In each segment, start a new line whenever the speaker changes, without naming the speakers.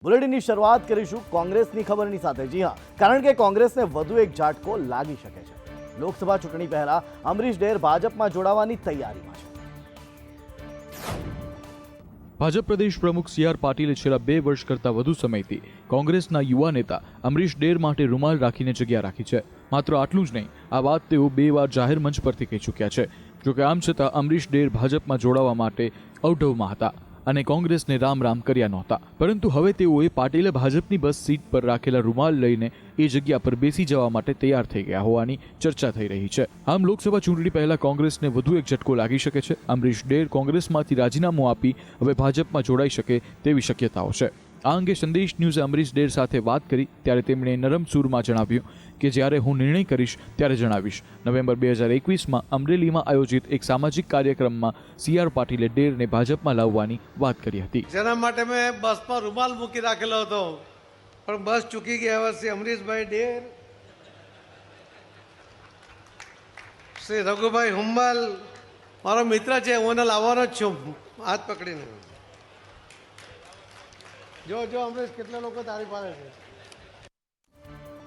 બુલેટિનની શરૂઆત કરીશું કોંગ્રેસની ખબરની સાથે। જી હા, કારણ કે કોંગ્રેસને વધુ એક ઝાટકો લાગી શકે છે। લોકસભા ચૂંટણી પહેલા અમરીશ ડેર ભાજપમાં જોડાવાની તૈયારીમાં છે।
ભાજપ પ્રદેશ પ્રમુખ સી આર પાટીલે છેલ્લા 2 વર્ષ કરતાં વધુ સમયથી કોંગ્રેસના યુવા નેતા અમરીશ ડેર માટે રૂમાલ રાખીને જગ્યા રાખી છે। માત્ર આટલું જ નહીં, આ વાત તેઓ 2 વાર જાહેર મંચ પરથી કહી ચૂક્યા છે। જોકે આમ છતાં અમરીશ ડેર ભાજપમાં જોડાવા માટે અવઢવમાં હતા અને કોંગ્રેસને રામ રામ કર્યા નહોતા, પરંતુ હવે તેઓએ પાટીલે ભાજપની બસ સીટ પર રાખેલા રૂમાલ લઈને એ જગ્યા પર બેસી જવા માટે તૈયાર થઈ ગયા હોવાની ચર્ચા થઈ રહી છે। આમ લોકસભા ચૂંટણી પહેલા કોંગ્રેસને વધુ એક ઝટકો લાગી શકે છે। અમરીશ ડેર કોંગ્રેસમાંથી રાજીનામું આપી હવે ભાજપમાં જોડાઈ શકે તેવી શક્યતાઓ છે। આ અંગે સંદેશ ન્યૂઝે અમરીશ ડેર સાથે વાત કરી ત્યારે તેમણે નરમ સૂરમાં જણાવ્યું કે જ્યારે હું નિર્ણય કરીશ ત્યારે જણાવીશ। નવેમ્બર 2021માં અમરેલીમાં આયોજિત એક સામાજિક કાર્યક્રમમાં સી આર પાટીલે ડેરને ભાજપમાં લાવવાની વાત કરી હતી।
જેના માટે મેં બસમાં રૂમાલ મૂકી રાખેલો હતો, પણ બસ ચૂકી ગયા વર્ષે અમરીશભાઈ ડેર, શ્રી રઘુભાઈ હુંબલ મારો મિત્ર છે, હું એને લાવવાનો જ છું હાથ પકડીને। જો અમરીશ કેટલા લોકો તારી પાસે છે।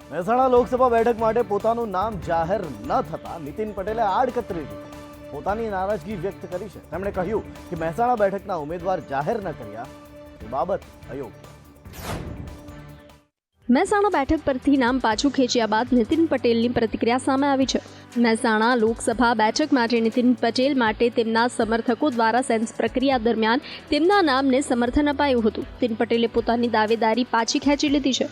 મહેસાણા લોકસભા બેઠક માટે પોતાનું નામ જાહેર ન થતા નીતિન પટેલે આડકતરી રીતે પોતાની નારાજગી વ્યક્ત કરી છે। તેમણે કહ્યું કે મહેસાણા બેઠકના ઉમેદવાર જાહેર ન કર્યા એ બાબત અયોગ્ય।
મહેસાણા બેઠક પરથી નામ પાછું ખેંચ્યા બાદ નીતિન પટેલની પ્રતિક્રિયા સામે આવી છે। મહેસાણા લોકસભા બેઠક માટે નીતિન પટેલ માટે તેમના સમર્થકો દ્વારા સેન્સ પ્રક્રિયા દરમિયાન તેમના નામને સમર્થન અપાયું હતું। નીતિન પટેલે પોતાની દાવેદારી પાછી ખેંચી લીધી છે।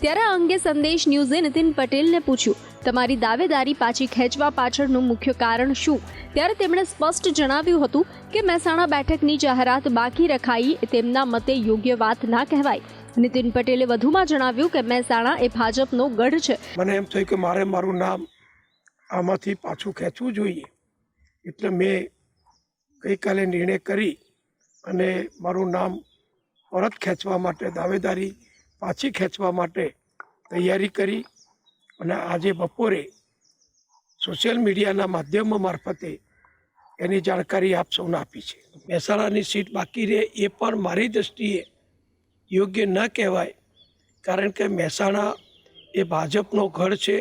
ત્યારે આ અંગે સંદેશ ન્યૂઝે નીતિન પટેલને પૂછ્યું, તમારી દાવેદારી પાછી ખેંચવા પાછળનું મુખ્ય કારણ શું? ત્યારે તેમણે સ્પષ્ટ જણાવ્યું હતું કે મહેસાણા બેઠકની જાહેરાત બાકી રખાઈ તેમના મતે યોગ્ય વાત ના કહેવાય। નીતિન પટેલે વધુમાં જણાવ્યું કે મહેસાણા એ ભાજપનો ગઢ છે।
મને એમ થયું કે મારું નામ આમાંથી પાછું ખેંચવું જોઈએ, એટલે મેં ગઈકાલે નિર્ણય કરી અને મારું નામ પરત ખેંચવા માટે, દાવેદારી પાછી ખેંચવા માટે તૈયારી કરી અને આજે બપોરે સોશિયલ મીડિયાના માધ્યમો મારફતે એની જાણકારી આપ સૌને આપી છે। મહેસાણાની સીટ બાકી રહે એ પણ મારી દૃષ્ટિએ યોગ્ય ન કહેવાય, કારણ કે મહેસાણા એ ભાજપનો ગઢ છે।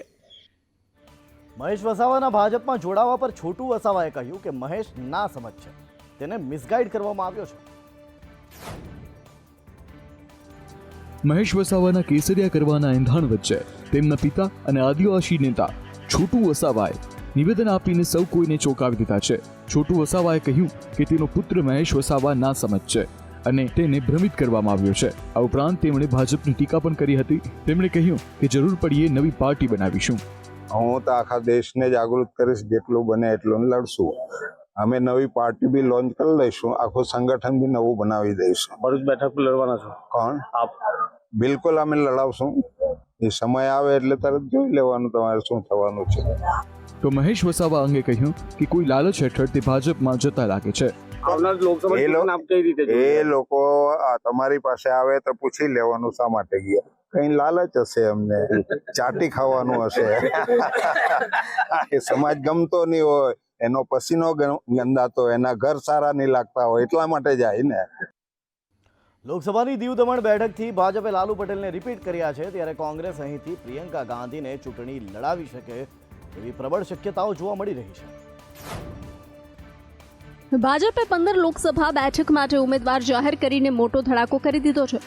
મહેશ વસાવાના ભાજપમાં જોડાવા પર છોટુ વસાવાએ કહ્યું કે મહેશ ના સમજ છે, તેને મિસગાઈડ કરવામાં આવ્યો છે।
મહેશ વસાવાના કેસરિયા કરવાના એંધાણ વચ્ચે તેમના પિતા અને આદિવાસી નેતા છોટુ વસાવાએ નિવેદન આપીને સૌ કોઈને ચોંકાવી દીધા છે। છોટુ વસાવાએ કહ્યું કે તેનો પુત્ર મહેશ વસાવા ના સમજ છે અને તેને ભ્રમિત કરવામાં આવ્યો છે। આ ઉપરાંત તેમણે ભાજપની ટીકા પણ કરી હતી। તેમણે કહ્યું કે જરૂર પડીએ નવી પાર્ટી બનાવીશું।
હું તો આખા દેશને જાગૃત કરીશ, જેટલું બને એટલું લડશું। અમે નવી પાર્ટી બી લોન્ચ કરી લઈશું, આખું સંગઠન બી નવું બનાવી દઈશું।
ભરૂચ બેઠક પર લડવાના છો?
કોણ?
આપ?
બિલકુલ અમે લડાવશું। એ સમય આવે એટલે તરત જોઈ લેવાનું તમારે શું થવાનું છે।
તો મહેશ વસાવા અંગે કહ્યું કે કોઈ લાલચ હેઠળ તે ભાજપમાં જતા લાગે છે।
એ લોકો તમારી પાસે આવે તો પૂછી લેવાનું શા માટે ગયા, કઈ લાલચ હશે, અમને ચાટી ખાવાનું હશે। એ સમાજ ગમતો નહીં હોય, એનો પસીનો ગંદાતો, એના ઘર સારા નહીં લાગતા હોય, એટલા માટે જાય ને।
લોકસભાની દીવ દમણ બેઠકથી ભાજપે લાલુ પટેલને રિપીટ કર્યા છે, ત્યારે કોંગ્રેસ અહીંથી પ્રિયંકા ગાંધીને ચૂંટણી લડાવી શકે એવી પ્રબળ શક્યતાઓ જોવા મળી રહી છે।
ભાજપે 15 લોકસભા બેઠક માટે ઉમેદવાર જાહેર કરીને મોટો ધડાકો કરી દીધો છે।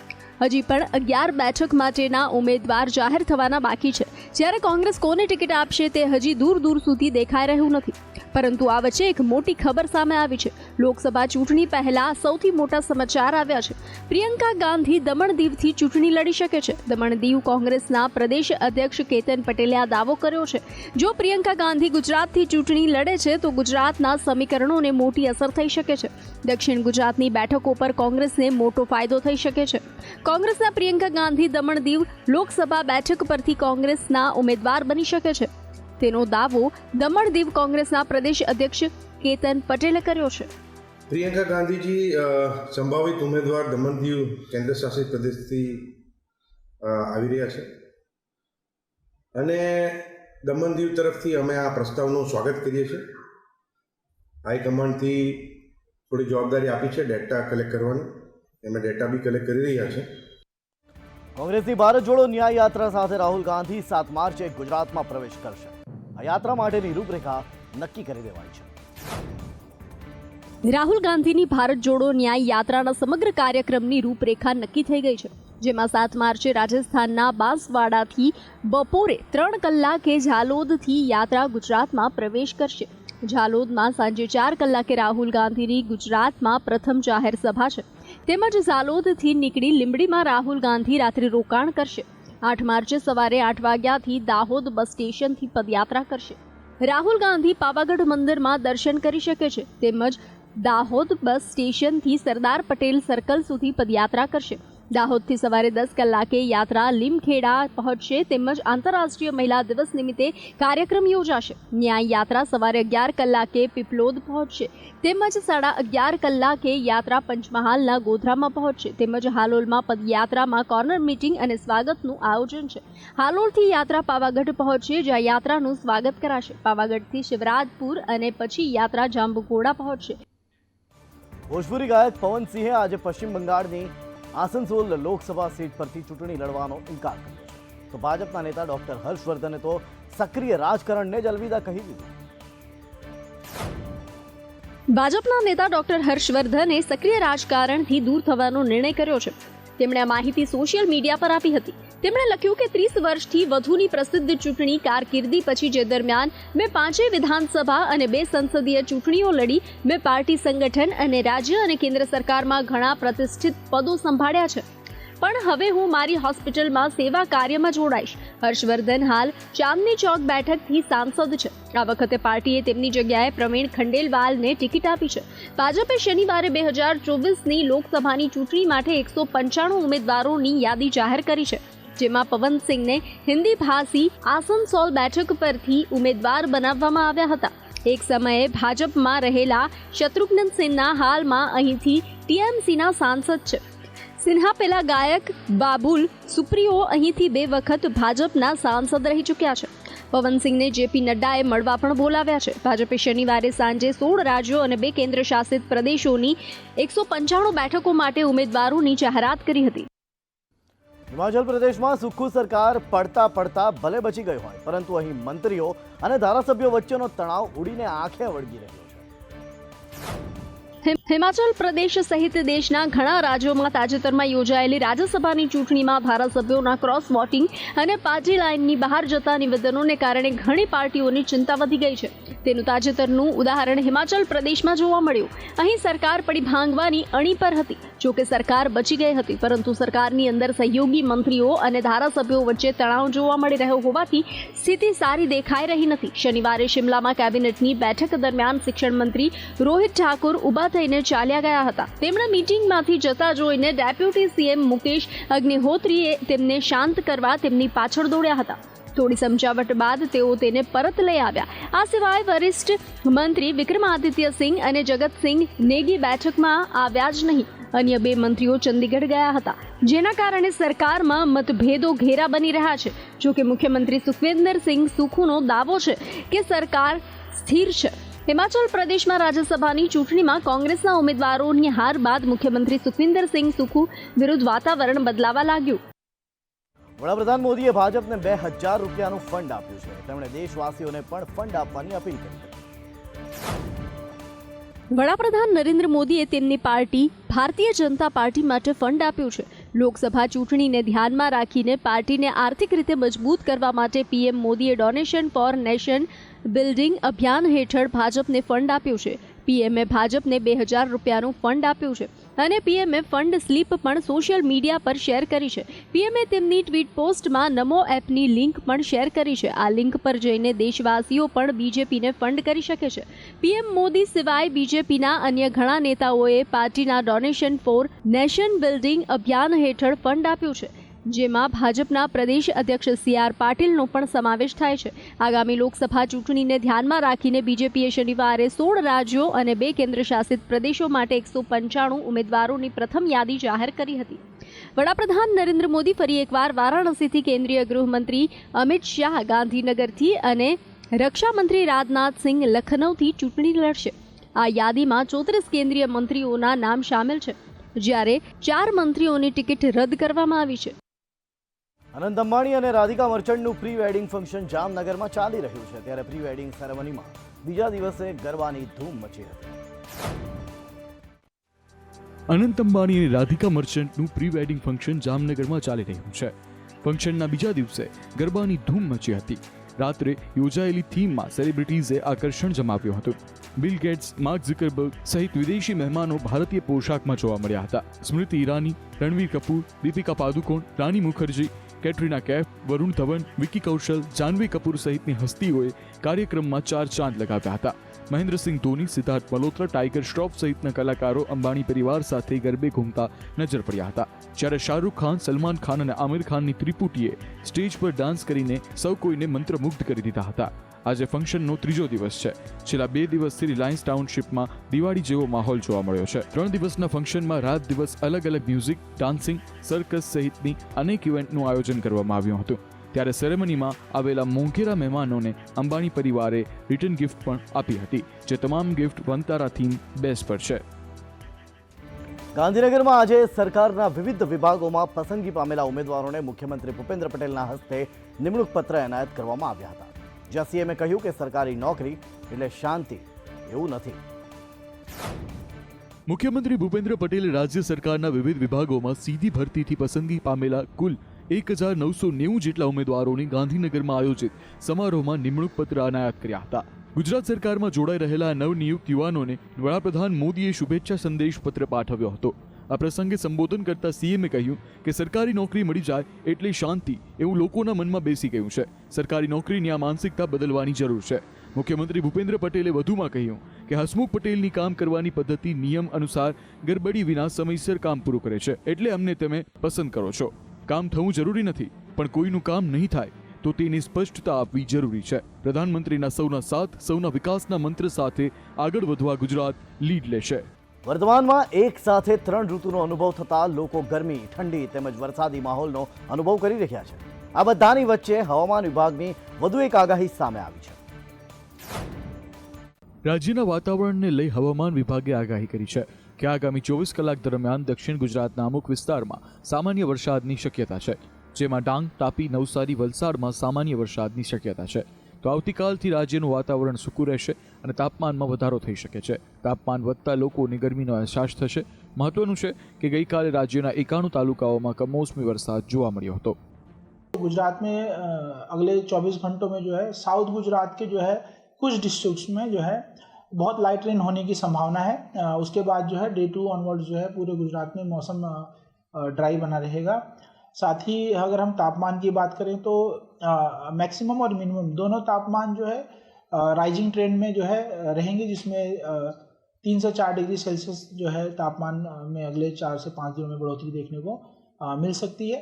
હજી પણ 11 બેઠક માટેના ઉમેદવાર જાહેર થવાના બાકી છે। જ્યારે કોંગ્રેસ કોને ટિકિટ આપશે તે હજી દૂર સુધી દેખાઈ રહ્યું નથી, પરંતુ આ વચ્ચે એક મોટી ખબર સામે આવી છે। લોકસભા ચૂંટણી પહેલા સૌથી મોટા સમાચાર આવ્યા છે। પ્રિયંકા ગાંધી દમણ દીવથી ચૂંટણી લડી શકે છે। દમણ દીવ કોંગ્રેસના પ્રદેશ અધ્યક્ષ કેતન પટેલે આ દાવો કર્યો છે। જો પ્રિયંકા ગાંધી ગુજરાતથી ચૂંટણી લડે છે તો ગુજરાતના સમીકરણોને મોટી અસર થઈ શકે છે। દક્ષિણ ગુજરાતની બેઠકો પર કોંગ્રેસને મોટો ફાયદો થઈ શકે છે। કોંગ્રેસના પ્રિયંકા ગાંધી દમણ દીવ લોકસભા બેઠક પરથી કોંગ્રેસના ઉમેદવાર બની શકે છે, તેનો દાવો દમણ દીવ કોંગ્રેસના પ્રદેશ અધ્યક્ષ કેતન પટેલે કર્યો છે।
પ્રિયંકા ગાંધીજી સંભવિત ઉમેદવાર દમણ દીવ કેન્દ્ર શાસિત પ્રદેશથી આવી રહ્યા છે અને દમણ દીવ તરફથી અમે આ પ્રસ્તાવનું સ્વાગત કરીએ છીએ। હાઈકમાન્ડથી થોડી જવાબદારી આપી છે ડેટા કલેક્ટ કરવાની, એમાં ડેટા બી કલેક્ટ કરી રહ્યા છે।
કોંગ્રેસની ભારત જોડો ન્યાય યાત્રા સાથે રાહુલ ગાંધી 7 માર્ચે ગુજરાતમાં પ્રવેશ કરશે. આ યાત્રા માટેની રૂપરેખા નક્કી કરી દેવાઈ છે.
રાહુલ ગાંધીની ભારત જોડો ન્યાય યાત્રાના સમગ્ર કાર્યક્રમની રૂપરેખા નક્કી થઈ ગઈ છે, જેમાં 7 માર્ચે રાજસ્થાનના બાંસવાડાથી બપોરે 3 કલાકે ઝાલોદથી યાત્રા ગુજરાતમાં પ્રવેશ કરશે. ઝાલોદમાં સાંજે 4 કલાકે રાહુલ ગાંધીની ગુજરાતમાં પ્રથમ જાહેર સભા છે. તેમજ ઝાલોદથી નીકળી લીંબડીમાં રાહુલ ગાંધી રાત્રે રોકાણ કરશે. 8 માર્ચે સવારે 8 વાગ્યાથી દાહોદ બસ સ્ટેશનથી પદયાત્રા કરશે. રાહુલ ગાંધી પાવાગઢ મંદિરમાં દર્શન કરી શકે છે. તેમજ દાહોદ બસ સ્ટેશનથી સરદાર પટેલ સર્કલ સુધી પદયાત્રા કરશે. દાહોદથી સવારે 10 કલાકે યાત્રા લીમખેડા પહોંચશે. તેમજ આંતરરાષ્ટ્રીય મહિલા દિવસ નિમિત્તે કાર્યક્રમ યોજાશે. ન્યાય યાત્રા સવારે 11 કલાકે પીપલોદ પહોંચશે. તેમજ 11:30 કલાકે યાત્રા પંચમહાલના ગોધરામાં પહોંચશે. તેમજ હાલોલમાં પદયાત્રામાં કોર્નર મીટિંગ અને સ્વાગતનું આયોજન છે. હાલોલથી યાત્રા પાવાગઢ પહોંચશે, જ્યાં યાત્રાનું સ્વાગત કરાશે. પાવાગઢથી શિવરાજપુર અને પછી યાત્રા જાંબુઘોડા પહોંચશે.
ભોજપુરી ગાયક પવન સિંહે આજે પશ્ચિમ બંગાળની આસનસોલ લોકસભા સીટ પરથી ચૂંટણી લડવાનો ઇનકાર કર્યો છે. તો ભાજપના નેતા ડોક્ટર હર્ષવર્ધને તો સક્રિય રાજકારણને જ અલવિદા કહી દીધું.
ભાજપના નેતા ડોક્ટર હર્ષવર્ધને સક્રિય રાજકારણથી દૂર થવાનો નિર્ણય કર્યો છે. તેમણે આ માહિતી સોશિયલ મીડિયા પર આપી હતી. તેમણે લખ્યું કે 30 વર્ષથી વધુની પ્રસિદ્ધ ચૂંટણી કારકિર્દી પછી જે દરમિયાન મેં 5 વિધાનસભા અને 2 સંસદીય ચૂંટણીઓ લડી, મેં પાર્ટી સંગઠન અને રાજ્ય અને કેન્દ્ર સરકારમાં ઘણા પ્રતિષ્ઠિત પદો સંભાળ્યા છે. પણ હવે હું મારી હોસ્પિટલમાં સેવા કાર્યમાં જોડાઈશ. હર્ષવર્ધન હાલ ચાંદની ચોક બેઠકથી સાંસદ છે. આ વખતે પાર્ટીએ તેમની જગ્યાએ પ્રવીણ ખંડેલવાલને ટિકિટ આપી છે. ભાજપે શનિવારે 2024ની લોકસભાની ચૂંટણી માટે 195 ઉમેદવારોની યાદી જાહેર કરી છે, જેમાં પવનસિંહને હિન્દી ભાષી આસનસોલ બેઠક પરથી ઉમેદવાર બનાવવામાં આવ્યા હતા. એક સમયે ભાજપમાં રહેલા શત્રુઘ્ન સિન્હા હાલમાં અહીંથી ટીએમસીના સાંસદ છે. સિન્હા પેલા ગાયક બાબુલ સુપ્રિયો અહીંથી 2 વખત ભાજપના સાંસદ રહી ચૂક્યા છે. પવનસિંહને જેપી નડ્ડાએ મળવા પણ બોલાવ્યા છે. ભાજપે શનિવારે સાંજે 16 રાજ્યો અને 2 કેન્દ્ર શાસિત પ્રદેશોની 195 બેઠકો માટે ઉમેદવારોની જાહેરાત કરી હતી.
હિમાચલ પ્રદેશમાં સુખ્ખુ સરકાર પડતા પડતા ભલે બચી ગઈ હોય, પરંતુ અહીં મંત્રીઓ અને ધારાસભ્યો વચ્ચેનો તણાવ ઉડીને આંખે વળગી રહ્યો છે.
હિમાચલ પ્રદેશ સહિત દેશના ઘણા રાજ્યોમાં તાજેતરમાં યોજાયેલી રાજ્યસભાની ચૂંટણીમાં ધારાસભ્યોના ક્રોસ વોટિંગ અને પાર્ટી લાઇનની બહાર જતા નિવેદનોને કારણે ઘણી પાર્ટીઓની ચિંતા વધી ગઈ છે. તેનું તાજેતરનું ઉદાહરણ હિમાચલ પ્રદેશમાં જોવા મળ્યું. અહીં સરકાર પડી ભાંગવાની અણી પર હતી. જોકે સરકાર બચી ગઈ હતી, પરંતુ સરકારની અંદર સહયોગી મંત્રીઓ અને ધારાસભ્યો વચ્ચે તણાવ જોવા મળી રહ્યો હોવાથી સ્થિતિ સારી દેખાઈ રહી નથી. શનિવારે શિમલામાં કેબિનેટની બેઠક દરમિયાન શિક્ષણ મંત્રી રોહિત ઠાકુર ઊભા થઈને ચાલ્યા ગયા હતા. તેમણે મીટિંગમાંથી જતા જોઈને ડેપ્યુટી સીએમ મુકેશ અગ્નિહોત્રીએ તેમને શાંત કરવા તેમની પાછળ દોડ્યા હતા. થોડી સમજાવટ બાદ તેઓ તેને પરત લઈ આવ્યા. આ સિવાય વરિષ્ઠ મંત્રી વિક્રમાદિત્ય સિંહ અને જગતસિંહ નેગી બેઠકમાં આવ્યા જ નહીં. અન્ય 2 મંત્રીઓ ચંદીગઢ ગયા હતા, જેના કારણે સરકારમાં મતભેદો ઘેરા બની રહ્યા છે. જોકે મુખ્યમંત્રી સુખવિન્દરસિંહ સુખુનો દાવો છે કે સરકાર સ્થિર છે. હિમાચલ પ્રદેશમાં રાજ્યસભાની ચૂંટણીમાં કોંગ્રેસના ઉમેદવારોની હાર બાદ મુખ્યમંત્રી સુખવિન્દરસિંહ સુખુ વિરુદ્ધ વાતાવરણ બદલાવા લાગ્યું.
વડાપ્રધાન મોદીએ ભાજપને 2000 રૂપિયાનું ફંડ આપ્યું છે. તેમણે દેશવાસીઓને પણ ફંડ આપવાની અપીલ કરી છે.
વડાપ્રધાન નરેન્દ્ર મોદીએ તેમની પાર્ટી ભારતીય જનતા પાર્ટી માટે ફંડ આપ્યું છે. લોકસભા ચૂંટણીને ધ્યાનમાં રાખીને પાર્ટીને આર્થિક રીતે મજબૂત કરવા માટે પીએમ મોદીએ ડોનેશન ફોર નેશન બિલ્ડિંગ અભિયાન હેઠળ ભાજપને ફંડ આપ્યું છે. પીએમએ ભાજપને 2000 રૂપિયાનું ફંડ આપ્યું છે અને પીએમએ ફંડ સ્લીપ પણ સોશિયલ મીડિયા પર શેર કરી છે. પીએમએ તેમની ટ્વીટ પોસ્ટમાં નમો એપની લિંક પણ શેર કરી છે. આ લિંક પર જઈને દેશવાસીઓ પણ બીજેપીને ફંડ કરી શકે છે. પીએમ મોદી સિવાય બીજેપીના અન્ય ઘણા નેતાઓએ પાર્ટીના ડોનેશન ફોર નેશન બિલ્ડિંગ અભિયાન હેઠળ ફંડ આપ્યું છે, જેમાં ભાજપના પ્રદેશ અધ્યક્ષ CR પાટીલનો પણ સમાવેશ થાય છે. આગામી લોકસભા ચૂંટણીને ધ્યાનમાં રાખીને બીજેપીએ શનિવારે 16 રાજ્યો અને 2 કેન્દ્રશાસિત પ્રદેશો માટે 195 ઉમેદવારોની પ્રથમ યાદી જાહેર કરી હતી. વડાપ્રધાન નરેન્દ્ર મોદી ફરી એકવાર વારાણસીથી, કેન્દ્રીય ગૃહમંત્રી અમિત શાહ ગાંધીનગરથી અને રક્ષામંત્રી રાજનાથસિંહ લખનૌથી ચૂંટણી લડશે. આ યાદીમાં 34 કેન્દ્રીય મંત્રીઓના નામ સામેલ છે, જ્યારે 4 મંત્રીઓની ટિકિટ રદ કરવામાં આવી છે.
અનંત અંબાણી અને રાધિકા મર્ચન્ટનું પ્રી વેડિંગ ફંક્શન જામનગરમાં ચાલી રહ્યું છે, ત્યારે પ્રી વેડિંગ સેરેમનીમાં બીજા દિવસે ગરબાની ધૂમ મચી હતી.
અનંત અંબાણી અને રાધિકા મર્ચન્ટનું પ્રી વેડિંગ ફંક્શન જામનગરમાં ચાલી રહ્યું છે. ફંક્શનના બીજા દિવસે ગરબાની ધૂમ મચી હતી. રાત્રે યોજાયેલી થીમમાં સેલિબ્રિટીઝે આકર્ષણ જમાવ્યું હતું. બિલ ગેટ્સ, માર્ક ઝુકરબર્ગ સહિત વિદેશી મહેમાનો ભારતીય પોશાકમાં જોવા મળ્યા હતા. સ્મૃતિ ઈરાની, રણવીર કપૂર, દીપિકા પાદુકોણ, રાની મુખર્જી, કેટરીના કૈફ, વરુણ ધવન, વિકી કૌશલ, જાહ્નવી કપૂર સહિતની હસ્તીઓએ કાર્યક્રમમાં ચાર ચાંદ લગાવ્યા હતા. મહેન્દ્રસિંહ ધોની, સિદ્ધાર્થ મલ્હોત્રા, ટાઈગર શ્રોફ સહિતના કલાકારો અંબાણી પરિવાર સાથે ગરબે ઘૂમતા નજર પડ્યા હતા. જ્યારે શાહરૂખ ખાન, સલમાન ખાન અને આમિર ખાનની ત્રિપુટીએ સ્ટેજ પર ડાન્સ કરીને સૌ કોઈને મંત્રમુગ્ધ કરી દીધા હતા. આજે ફંક્શનનો ત્રીજો દિવસ છે. છેલ્લા 2 દિવસથી રિલાયન્સ ટાઉનશીપમાં દિવાળી જેવો માહોલ જોવા મળ્યો છે. 3 દિવસના ફંક્શનમાં રાત દિવસ અલગ અલગ મ્યુઝિક, ડાન્સિંગ, સર્કસ સહિતની અનેક ઇવેન્ટનું આયોજન કરવામાં આવ્યું હતું. ત્યારે સેરેમનીમાં આવેલા મોંઘેરા મહેમાનોને અંબાણી પરિવારે રિટર્ન ગિફ્ટ પણ આપી હતી, જે તમામ ગિફ્ટ વંતારા થીમ બેઝ પર છે.
ગાંધીનગરમાં આજે સરકારના વિવિધ વિભાગોમાં પસંદગી પામેલા ઉમેદવારોને મુખ્યમંત્રી ભૂપેન્દ્ર પટેલના હસ્તે નિમણૂક પત્ર એનાયત કરવામાં આવ્યા હતા. જ્યાં સીએમએ કહ્યું કે સરકારી નોકરી એટલે શાંતિ એવું નથી.
મુખ્યમંત્રી ભૂપેન્દ્ર પટેલે રાજ્ય સરકારના વિવિધ વિભાગોમાં સીધી ભરતીથી પસંદગી પામેલા કુલ 1990 જેટલા ઉમેદવારોની ગાંધીનગરમાં આયોજિત સમારોહમાં નિમણૂક પત્ર એનાયત કર્યા હતા. ગુજરાત સરકારમાં જોડાઈ રહેલા નવનિયુક્ત યુવાનોને વડાપ્રધાન મોદીએ શુભેચ્છા સંદેશ પત્ર પાઠવ્યો હતો. આ પ્રસંગે સંબોધન કરતા સીએમએ કહ્યું કે સરકારી નોકરી મળી જાય એટલે શાંતિ એવું લોકોના મનમાં બેસી ગયું છે. સરકારી નોકરીની આ માનસિકતા બદલવાની જરૂર છે. મુખ્યમંત્રી ભૂપેન્દ્ર પટેલે વધુમાં કહ્યું કે હસમુખ પટેલની કામ કરવાની પદ્ધતિ નિયમ અનુસાર ગરબડી વિના સમયસર કામ પૂરું કરે છે, એટલે અમને તમે પસંદ કરો છો. કામ થવું જરૂરી નથી, પણ કોઈનું કામ નહીં થાય તો તેની સ્પષ્ટતા આપવી જરૂરી છે. પ્રધાનમંત્રીના સૌના સાથ, સૌના વિકાસના મંત્ર સાથે આગળ વધવા ગુજરાત લીડ લેશે.
વર્તમાનમાં એક સાથે 3 ઋતુનો અનુભવ થતા લોકો ગરમી, ઠંડી તેમજ વરસાદી માહોલનો અનુભવ કરી રહ્યા છે. આ બધાની વચ્ચે હવામાન વિભાગની વધુ એક આગાહી સામે આવી છે.
રાજ્યના વાતાવરણને લઈ હવામાન વિભાગે આગાહી કરી છે કે આગામી 24 કલાક દરમિયાન દક્ષિણ ગુજરાતના અમુક વિસ્તારમાં સામાન્ય વરસાદની શક્યતા છે, જેમાં ડાંગ, તાપી, નવસારી, વલસાડમાં સામાન્ય વરસાદની શક્યતા છે. તો આવતીકાલથી રાજ્યનું વાતાવરણ સૂકું રહેશે અને તાપમાનમાં વધારો થઈ શકે છે. તાપમાન વધતા લોકોને ગરમીનો અહેસાસ થશે. મહત્વનું છે કે ગઈકાલે રાજ્યના 91 તાલુકાઓમાં કમોસમી વરસાદ જોવા મળ્યો હતો.
गुजरात में अगले 24 घंटों में जो है साउथ गुजरात के जो है कुछ डिस्ट्रिक्ट्स में जो है बहुत लाइट रेन होने की संभावना है. उसके बाद जो है डे 2 ऑनवर्ड जो है पूरे गुजरात में मौसम ड्राई बना रहेगा. साथ ही अगर हम तापमान की बात करें तो मैक्सिमम और मिनिमम दोनों तापमान जो है राइजिंग ट्रेंड में जो है रहेंगे, जिसमें 3 से 4 डिग्री सेल्सियस जो है तापमान में अगले 4 से 5 दिनों में बढ़ोतरी देखने को मिल सकती है.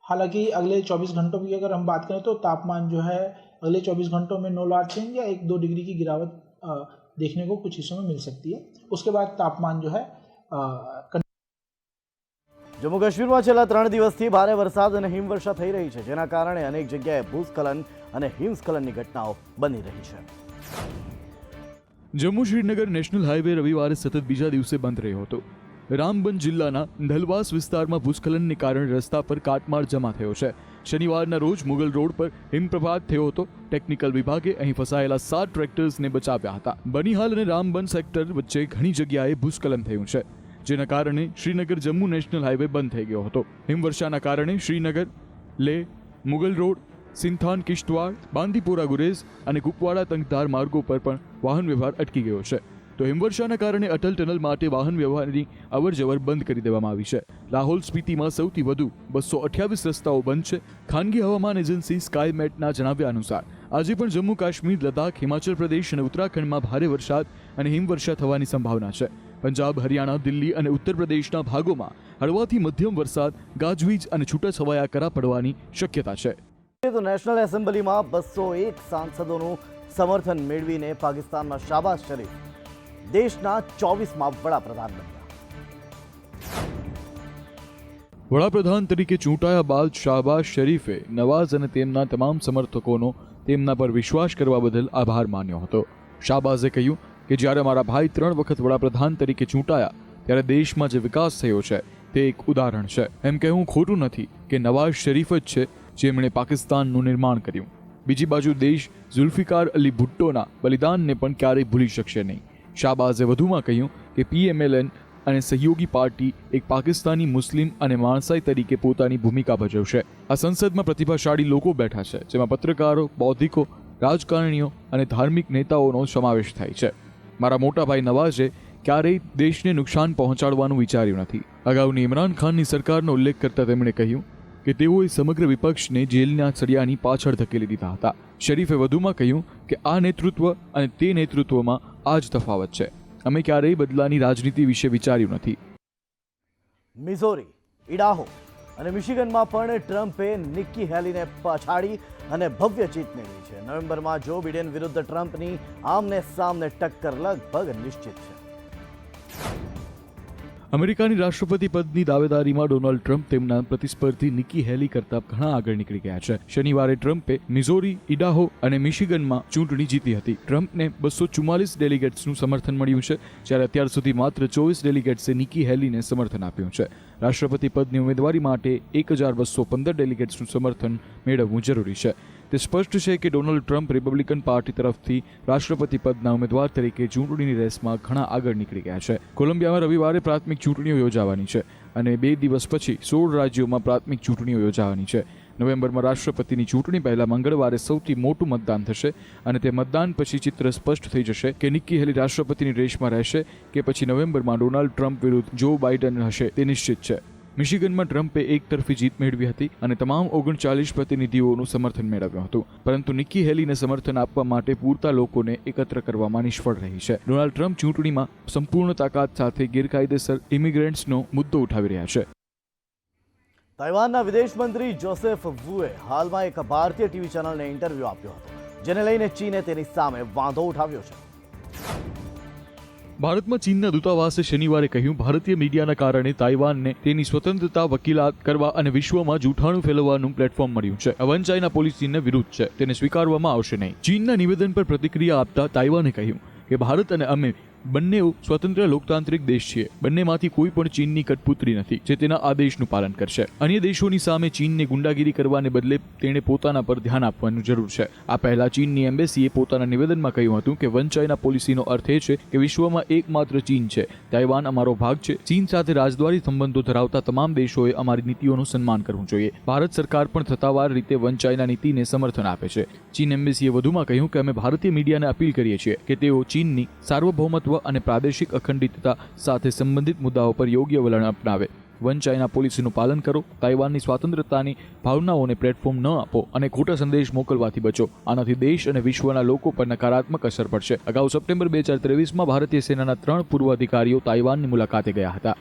हालांकि अगले 24 घंटों की अगर हम बात करें तो तापमान जो है अगले 24 घंटों में नो लार्ज चेंज या 1-2 डिग्री की गिरावट देखने को कुछ हिस्सों में मिल सकती है. उसके बाद तापमान जो है
જમ્મુ કાશ્મીરમાં છેલ્લા 3 દિવસથી ભારે વરસાદ અને હિમવર્ષા થઈ રહી છે, જેના કારણે અનેક જગ્યાએ ભૂસ્ખલન અને હિમસ્ખલનની ઘટનાઓ બની રહી છે.
જમ્મુ શ્રીનગર નેશનલ હાઈવે રવિવારે સતત બીજા દિવસે બંધ રહ્યો હતો. રામબન જિલ્લાના ધલવાસ વિસ્તારમાં ભૂસ્ખલનને કારણે રસ્તા પર કાટમાળ જમા થયો છે. શનિવારના રોજ મુગલ રોડ પર હિમપ્રપાત થયો હતો. ટેકનિકલ વિભાગે અહીં ફસાયેલા 7 ટ્રેક્ટર્સને બચાવ્યા હતા. બનિહાલ અને રામબન સેક્ટર વચ્ચે ઘણી જગ્યાએ ભૂસ્ખલન થયું છે, જેના કારણે શ્રીનગર જમ્મુ નેશનલ હાઈવે બંધ થઈ ગયો હતો. હિમવર્ષાના કારણે શ્રીનગર, લેહ, મુગલ રોડ, સિંથાન કિશ્તવાડ, બાંદીપોરા ગુરેઝ અને કુપવાડા તંગધાર માર્ગો પર પણ વાહન વ્યવહાર અટકી ગયો છે. તો હિમવર્ષાના કારણે અટલ ટનલ માટે વાહન વ્યવહારની અવરજવર બંધ કરી દેવામાં આવી છે. લાહોલ સ્પીતિમાં સૌથી વધુ 228 રસ્તાઓ બંધ છે. ખાનગી હવામાન એજન્સી સ્કાયમેટના જણાવ્યા અનુસાર આજે પણ જમ્મુ કાશ્મીર, લદ્દાખ, હિમાચલ પ્રદેશ અને ઉત્તરાખંડમાં ભારે વરસાદ અને હિમવર્ષા થવાની સંભાવના છે. પંજાબ, હરિયાણા, દિલ્હી અને ઉત્તર પ્રદેશના ભાગોમાં હળવાથી મધ્યમ વરસાદ, ગાજવીજ અને છૂટાછવાયા કરા પડવાની શક્યતા છે.
તો નેશનલ એસેમ્બલીમાં 201 સાંસદોનું સમર્થન મેળવીને પાકિસ્તાનમાં શાહબાઝ શરીફ દેશના 24મા વડાપ્રધાન બન્યા.
વડાપ્રધાન તરીકે ચૂંટાયા બાદ શાહબાઝ શરીફે નવાઝ અને તેમના તમામ સમર્થકોનો તેમના પર વિશ્વાસ કરવા બદલ આભાર માન્યો હતો. શાહબાઝે કહ્યું કે જ્યારે મારા ભાઈ 3 વખત વડાપ્રધાન તરીકે ચૂંટાયા ત્યારે દેશમાં જે વિકાસ થયો છે તે એક ઉદાહરણ છે. એમ કહેવું ખોટું નથી કે નવાઝ શરીફ જ છે જેમણે પાકિસ્તાનનું નિર્માણ કર્યું. બીજી બાજુ દેશ ઝુલ્ફિકાર અલી ભુટ્ટોના બલિદાનને પણ ક્યારેય ભૂલી શકશે નહીં. શાહબાઝે વધુમાં કહ્યું કે PMLN અને સહયોગી પાર્ટી એક પાકિસ્તાની મુસ્લિમ અને માણસાઈ તરીકે પોતાની ભૂમિકા ભજવશે. આ સંસદમાં પ્રતિભાશાળી લોકો બેઠા છે, જેમાં પત્રકારો, બૌદ્ધિકો, રાજકારણીઓ અને ધાર્મિક નેતાઓનો સમાવેશ થાય છે. મારા મોટા ભાઈ નવાઝે ક્યારેય દેશને નુકસાન પહોંચાડવાનું વિચાર્યું નથી. અગાઉની ઇમરાન ખાનની સરકારનો ઉલ્લેખ કરતા તેમણે કહ્યું કે તેઓએ સમગ્ર વિપક્ષને જેલના સળિયાની પાછળ ધકેલી દીધા હતા. શરીફે વધુમાં કહ્યું કે આ નેતૃત્વ અને તે નેતૃત્વમાં આ જ તફાવત છે. અમે ક્યારેય બદલાની રાજનીતિ વિશે વિચાર્યું નથી.
મિઝોરી, ઇડાહો અને મિશિગનમાં પણ ટ્રમ્પે નિક્કી હેલીને પછાડી અને ભવ્ય જીત મેળવી છે. નવેમ્બરમાં જો બિડેન વિરુદ્ધ ટ્રમ્પની આમને સામને ટક્કર લગભગ નિશ્ચિત છે.
અમેરિકાની રાષ્ટ્રપતિ પદની દાવેદારીમાં ડોનાલ્ડ ટ્રમ્પ તેમના પ્રતિસ્પર્ધી નિક્કી હેલી કરતા ઘણા આગળ નીકળી ગયા છે. શનિવારે ટ્રમ્પે મિઝોરી, ઇડાહો અને મિશિગનમાં ચૂંટણી જીતી હતી. ટ્રમ્પને 244 ડેલિગેટ્સનું સમર્થન મળ્યું છે, જ્યારે અત્યાર સુધી માત્ર 24 ડેલિગેટ્સે નિક્કી હેલીને સમર્થન આપ્યું છે. રાષ્ટ્રપતિ પદની ઉમેદવારી માટે 1215 ડેલિગેટ્સનું સમર્થન મેળવવું જરૂરી છે. તે સ્પષ્ટ છે કે ડોનાલ્ડ ટ્રમ્પ રિપબ્લિકન પાર્ટી તરફથી રાષ્ટ્રપતિ પદના ઉમેદવાર તરીકે ચૂંટણીની રેસમાં ઘણા આગળ નીકળી ગયા છે. કોલંબિયામાં રવિવારે પ્રાથમિક ચૂંટણીઓ યોજાવાની છે અને 2 દિવસ પછી 16 રાજ્યોમાં પ્રાથમિક ચૂંટણીઓ યોજાવાની છે. નવેમ્બરમાં રાષ્ટ્રપતિની ચૂંટણી પહેલા મંગળવારે સૌથી મોટું મતદાન થશે અને તે મતદાન પછી ચિત્ર સ્પષ્ટ થઈ જશે કે નિક્કી હેલી રાષ્ટ્રપતિની રેસમાં રહેશે કે પછી નવેમ્બરમાં ડોનાલ્ડ ટ્રમ્પ વિરુદ્ધ જો બાઇડન હશે તે નિશ્ચિત છે. મિશિગનમાં ટ્રમ્પે એકતરફી જીત મેળવી હતી અને તમામ 39 પ્રતિનિધિઓનું સમર્થન મેળવ્યું હતું, પરંતુ નિક્કી હેલીને સમર્થન આપવા માટે પૂરતા લોકોને એકત્ર કરવામાં નિષ્ફળ રહી છે. ડોનાલ્ડ ટ્રમ્પ ચૂંટણીમાં સંપૂર્ણ તાકાત સાથે ગેરકાયદેસર ઇમિગ્રન્ટ્સનો મુદ્દો ઉઠાવી રહ્યા છે.
તાઇવાનના વિદેશ મંત્રી જોસેફ વુએ હાલમાં એક ભારતીય ટીવી ચેનલને ઇન્ટરવ્યૂ આપ્યો હતો, જેને લઈને ચીને તેની સામે વાંધો ઉઠાવ્યો છે.
ભારતમાં ચીનના દૂતાવાસે શનિવારે કહ્યું, ભારતીય મીડિયાના કારણે તાઇવાનને તેની સ્વતંત્રતા વકીલાત કરવા અને વિશ્વમાં જૂઠાણું ફેલાવવાનું પ્લેટફોર્મ મળ્યું છે. આ વન ચાઇના પોલિસીને વિરુદ્ધ છે, તેને સ્વીકારવામાં આવશે નહીં. ચીનના નિવેદન પર પ્રતિક્રિયા આપતા તાઇવાને કહ્યું કે ભારત અને અમે બંને સ્વતંત્ર લોકતાંત્રિક દેશ છીએ. બંનેમાંથી કોઈ પણ ચીનની કઠપૂતળી નથી જે તેના આદેશનું પાલન કરશે. અન્ય દેશોની સામે ચીનને ગુંડાગીરી કરવાને બદલે તેણે પોતાના પર ધ્યાન આપવાનું જરૂર છે. આ પહેલા ચીનની એમ્બેસીએ પોતાના નિવેદનમાં કહ્યું હતું કે વન ચાઇના પોલિસીનો અર્થ એ છે કે વિશ્વમાં એકમાત્ર ચીન છે. તાઇવાન અમારો ભાગ છે. ચીન સાથે રાજદ્વારી સંબંધો ધરાવતા તમામ દેશોએ અમારી નીતિઓનું સન્માન કરવું જોઈએ. ભારત સરકાર પણ સત્તાવાર રીતે વન ચાઇના નીતિને સમર્થન આપે છે. ચીન એમ્બેસીએ વધુમાં કહ્યું કે અમે ભારતીય મીડિયાને અપીલ કરીએ છીએ કે તેઓ ચીનની સાર્વભૌમત્વ અને પ્રાદેશિક અખંડિતતા સાથે સંબંધિત મુદ્દાઓ પર યોગ્ય વલણ અપનાવે. વન ચાઇના પોલિસીનું પાલન કરો, તાઇવાનની સ્વતંત્રતાની ભાવનાઓને પ્લેટફોર્મ ન આપો અને ખોટા સંદેશ મોકલવાથી બચો. આનાથી દેશ અને વિશ્વના લોકો પર નકારાત્મક અસર પડશે. અગાઉ સપ્ટેમ્બર 2023માં ભારતીય સેનાના 3 પૂર્વ અધિકારીઓ તાઇવાનની મુલાકાતે ગયા હતા.